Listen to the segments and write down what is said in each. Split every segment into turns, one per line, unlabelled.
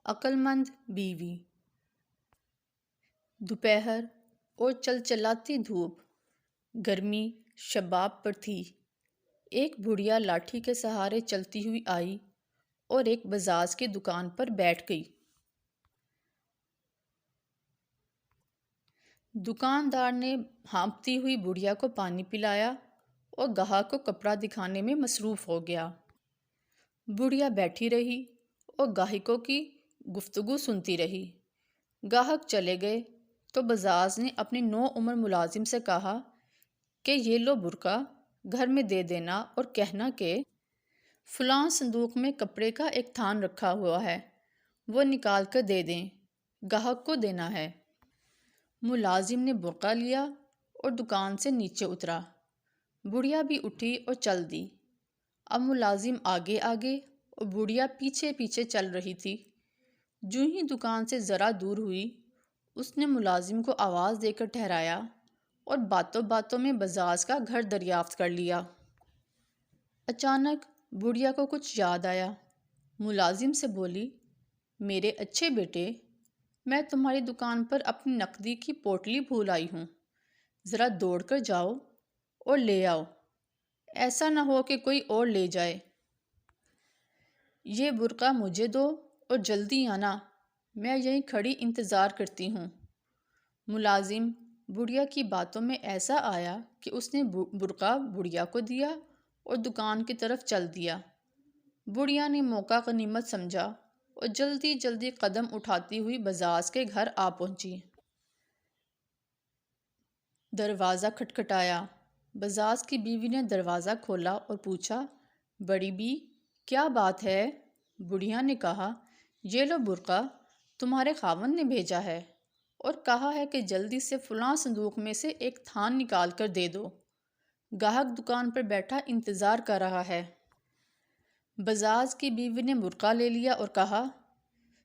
عقلمند بیوی۔ دوپہر اور چلچلاتی دھوپ، گرمی شباب پر تھی۔ ایک بڑھیا لاٹھی کے سہارے چلتی ہوئی آئی اور ایک بزاز کی دکان پر بیٹھ گئی۔ دکاندار نے ہانپتی ہوئی بڑھیا کو پانی پلایا اور گاہک کو کپڑا دکھانے میں مصروف ہو گیا۔ بڑھیا بیٹھی رہی اور گاہکوں کی گفتگو سنتی رہی۔ گاہک چلے گئے تو بزاز نے اپنے نوعمر ملازم سے کہا کہ یہ لو برقع، گھر میں دے دینا اور کہنا کہ فلاں صندوق میں کپڑے کا ایک تھان رکھا ہوا ہے، وہ نکال کر دے دیں، گاہک کو دینا ہے۔ ملازم نے برقع لیا اور دکان سے نیچے اترا۔ بڑھیا بھی اٹھی اور چل دی۔ اب ملازم آگے آگے اور بڑھیا پیچھے پیچھے چل رہی تھی۔ جوں ہی دکان سے ذرا دور ہوئی، اس نے ملازم کو آواز دے کر ٹھہرایا اور باتوں باتوں میں بزاز کا گھر دریافت کر لیا۔ اچانک بڑھیا کو کچھ یاد آیا۔ ملازم سے بولی، میرے اچھے بیٹے، میں تمہاری دکان پر اپنی نقدی کی پوٹلی بھول آئی ہوں، ذرا دوڑ کر جاؤ اور لے آؤ، ایسا نہ ہو کہ کوئی اور لے جائے۔ یہ برقع مجھے دو اور جلدی آنا، میں یہیں کھڑی انتظار کرتی ہوں۔ ملازم بڑھیا کی باتوں میں ایسا آیا کہ اس نے برقع بڑھیا کو دیا اور دکان کی طرف چل دیا۔ بڑھیا نے موقع غنیمت سمجھا اور جلدی جلدی قدم اٹھاتی ہوئی بزاز کے گھر آ پہنچی۔ دروازہ کھٹکھٹایا۔ بزاز کی بیوی نے دروازہ کھولا اور پوچھا، بڑی بی، کیا بات ہے؟ بڑھیا نے کہا، یہ لو برقع، تمہارے خاوند نے بھیجا ہے اور کہا ہے کہ جلدی سے فلاں صندوق میں سے ایک تھان نکال کر دے دو، گاہک دکان پر بیٹھا انتظار کر رہا ہے۔ بزاز کی بیوی نے برقع لے لیا اور کہا،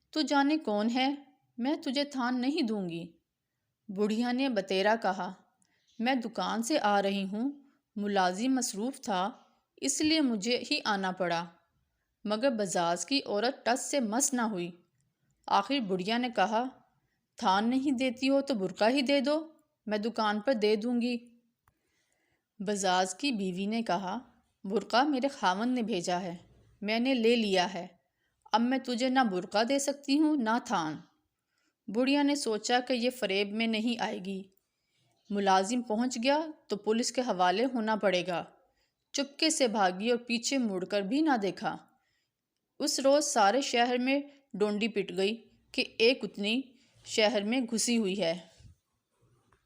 تو جانے کون ہے، میں تجھے تھان نہیں دوں گی۔ بڑھیا نے بتیرا کہا، میں دکان سے آ رہی ہوں، ملازم مصروف تھا اس لیے مجھے ہی آنا پڑا۔ مگر بزاز کی عورت ٹس سے مس نہ ہوئی۔ آخر بڑھیا نے کہا، تھان نہیں دیتی ہو تو برقع ہی دے دو، میں دکان پر دے دوں گی۔ بزاز کی بیوی نے کہا، برقع میرے خاوند نے بھیجا ہے، میں نے لے لیا ہے، اب میں تجھے نہ برقع دے سکتی ہوں نہ تھان۔ بڑھیا نے سوچا کہ یہ فریب میں نہیں آئے گی، ملازم پہنچ گیا تو پولیس کے حوالے ہونا پڑے گا۔ چپکے سے بھاگی اور پیچھے مڑ کر بھی نہ دیکھا۔ اس روز سارے شہر میں ڈونڈی پٹ گئی کہ ایک اتنی شہر میں گھسی ہوئی ہے۔